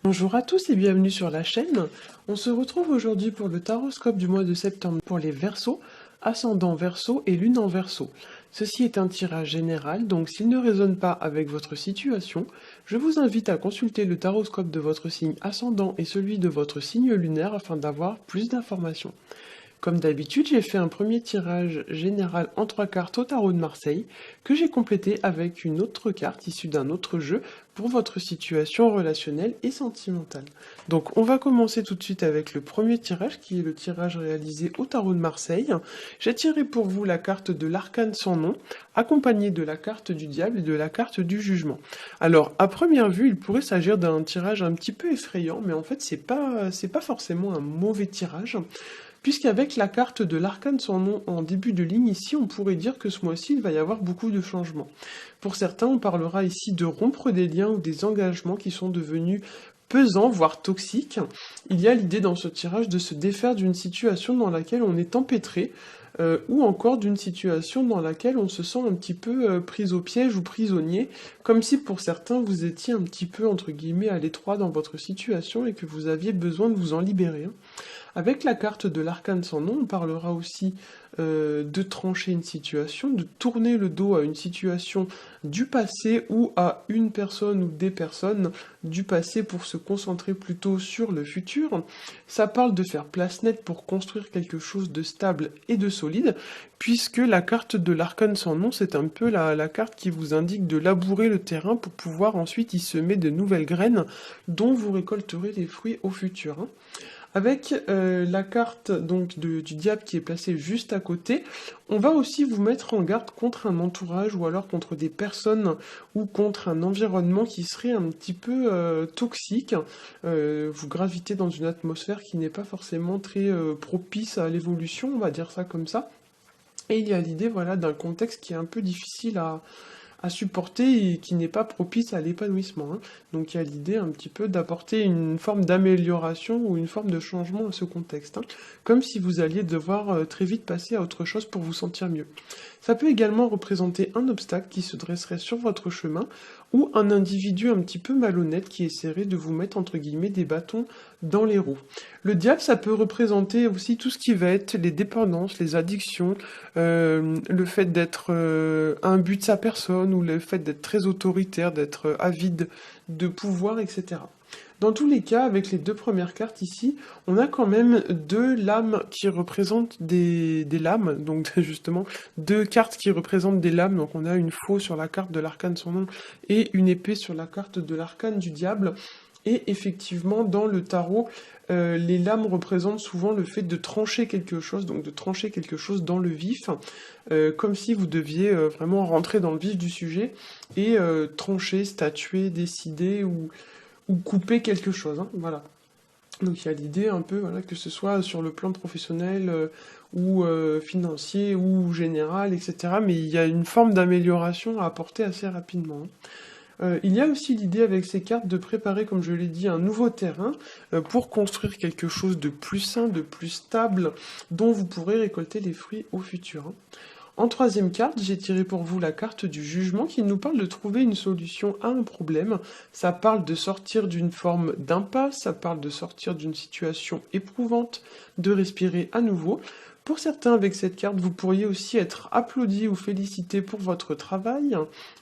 Bonjour à tous et bienvenue sur la chaîne. On se retrouve aujourd'hui pour le taroscope du mois de septembre pour les Verseaux, ascendant Verseau et lune en Verseau. Ceci est un tirage général, donc s'il ne résonne pas avec votre situation, je vous invite à consulter le taroscope de votre signe ascendant et celui de votre signe lunaire afin d'avoir plus d'informations. Comme d'habitude, j'ai fait un premier tirage général en 3 cartes au tarot de Marseille, que j'ai complété avec une autre carte issue d'un autre jeu pour votre situation relationnelle et sentimentale. Donc on va commencer tout de suite avec le premier tirage, qui est le tirage réalisé au tarot de Marseille. J'ai tiré pour vous la carte de l'arcane sans nom, accompagnée de la carte du diable et de la carte du jugement. Alors, à première vue, il pourrait s'agir d'un tirage un petit peu effrayant, mais en fait, c'est pas forcément un mauvais tirage. Puisqu'avec la carte de l'arcane sans nom en début de ligne ici, on pourrait dire que ce mois-ci, il va y avoir beaucoup de changements. Pour certains, on parlera ici de rompre des liens ou des engagements qui sont devenus pesants, voire toxiques. Il y a l'idée dans ce tirage de se défaire d'une situation dans laquelle on est empêtré, ou encore d'une situation dans laquelle on se sent un petit peu pris au piège ou prisonnier, comme si pour certains vous étiez un petit peu entre guillemets à l'étroit dans votre situation et que vous aviez besoin de vous en libérer. Avec la carte de l'arcane sans nom, on parlera aussi de trancher une situation, de tourner le dos à une situation du passé ou à une personne ou des personnes du passé pour se concentrer plutôt sur le futur. Ça parle de faire place nette pour construire quelque chose de stable et de solide, puisque la carte de l'arcane sans nom, c'est un peu la carte qui vous indique de labourer le terrain pour pouvoir ensuite y semer de nouvelles graines dont vous récolterez les fruits au futur. Avec la carte donc du diable qui est placée juste à côté, on va aussi vous mettre en garde contre un entourage ou alors contre des personnes ou contre un environnement qui serait un petit peu toxique. Vous gravitez dans une atmosphère qui n'est pas forcément très propice à l'évolution, on va dire ça comme ça. Et il y a l'idée voilà, d'un contexte qui est un peu difficile à supporter et qui n'est pas propice à l'épanouissement. Donc il y a l'idée un petit peu d'apporter une forme d'amélioration ou une forme de changement à ce contexte. Comme si vous alliez devoir très vite passer à autre chose pour vous sentir mieux. Ça peut également représenter un obstacle qui se dresserait sur votre chemin ou un individu un petit peu malhonnête qui essaierait de vous mettre entre guillemets des bâtons dans les roues. Le diable, ça peut représenter aussi tout ce qui va être les dépendances, les addictions, le fait d'être un but de sa personne ou le fait d'être très autoritaire, d'être avide de pouvoir, etc. Dans tous les cas, avec les deux premières cartes ici, on a quand même deux lames qui représentent des lames, donc justement deux cartes qui représentent des lames, donc on a une faux sur la carte de l'arcane sans nom et une épée sur la carte de l'arcane du diable. Et effectivement, dans le tarot, les lames représentent souvent le fait de trancher quelque chose, donc de trancher quelque chose dans le vif, comme si vous deviez vraiment rentrer dans le vif du sujet et trancher, statuer, décider ou couper quelque chose, voilà. Donc il y a l'idée un peu, voilà, que ce soit sur le plan professionnel ou financier ou général, etc. Mais il y a une forme d'amélioration à apporter assez rapidement. Il y a aussi l'idée avec ces cartes de préparer, comme je l'ai dit, un nouveau terrain pour construire quelque chose de plus sain, de plus stable, dont vous pourrez récolter les fruits au futur. En troisième carte, j'ai tiré pour vous la carte du jugement qui nous parle de trouver une solution à un problème. Ça parle de sortir d'une forme d'impasse, ça parle de sortir d'une situation éprouvante, de respirer à nouveau. Pour certains, avec cette carte, vous pourriez aussi être applaudi ou félicité pour votre travail.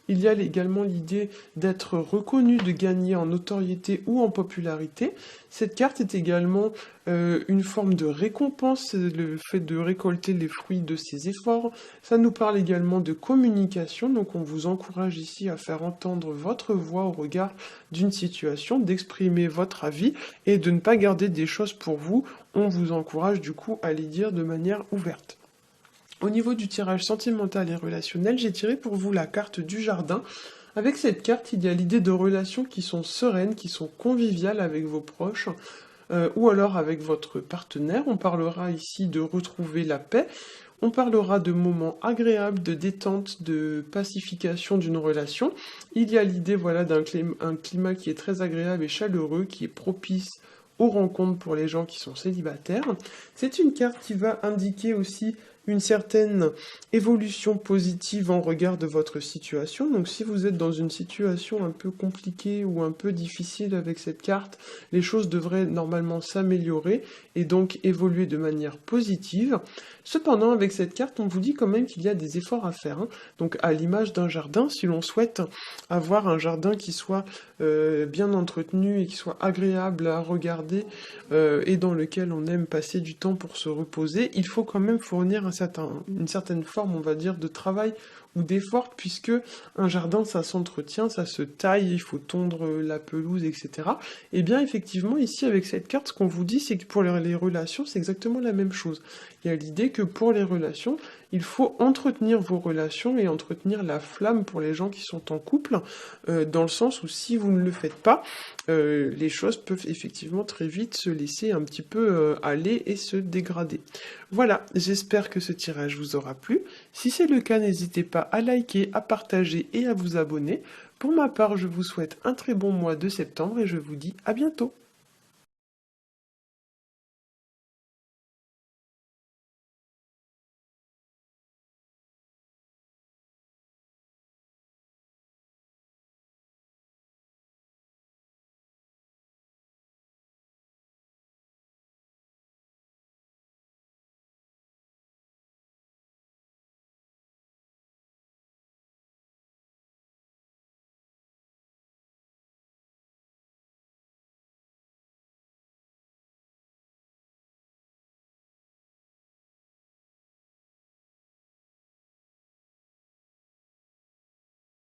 Il y a également l'idée d'être reconnu, de gagner en notoriété ou en popularité. Cette carte est également une forme de récompense, le fait de récolter les fruits de ses efforts. Ça nous parle également de communication, donc on vous encourage ici à faire entendre votre voix au regard d'une situation, d'exprimer votre avis et de ne pas garder des choses pour vous. On vous encourage du coup à les dire de manière ouverte. Au niveau du tirage sentimental et relationnel, j'ai tiré pour vous la carte du jardin. Avec cette carte, il y a l'idée de relations qui sont sereines, qui sont conviviales avec vos proches, ou alors avec votre partenaire. On parlera ici de retrouver la paix. On parlera de moments agréables, de détente, de pacification d'une relation. Il y a l'idée voilà, d'un climat qui est très agréable et chaleureux, qui est propice aux rencontres pour les gens qui sont célibataires. C'est une carte qui va indiquer aussi une certaine évolution positive en regard de votre situation. Donc si vous êtes dans une situation un peu compliquée ou un peu difficile avec cette carte, les choses devraient normalement s'améliorer et donc évoluer de manière positive. Cependant, avec cette carte, on vous dit quand même qu'il y a des efforts à faire, hein. Donc à l'image d'un jardin, si l'on souhaite avoir un jardin qui soit bien entretenu et qui soit agréable à regarder et dans lequel on aime passer du temps pour se reposer, il faut quand même fournir une certaine forme, on va dire, de travail ou d'effort, puisque un jardin, ça s'entretient, ça se taille, il faut tondre la pelouse, etc. Et bien effectivement, ici, avec cette carte, ce qu'on vous dit, c'est que pour les relations, c'est exactement la même chose. Il y a l'idée que pour les relations, il faut entretenir vos relations et entretenir la flamme pour les gens qui sont en couple, dans le sens où si vous ne le faites pas, les choses peuvent effectivement très vite se laisser un petit peu aller et se dégrader. Voilà, j'espère que ce tirage vous aura plu. Si c'est le cas, n'hésitez pas à liker, à partager et à vous abonner. Pour ma part, je vous souhaite un très bon mois de septembre et je vous dis à bientôt.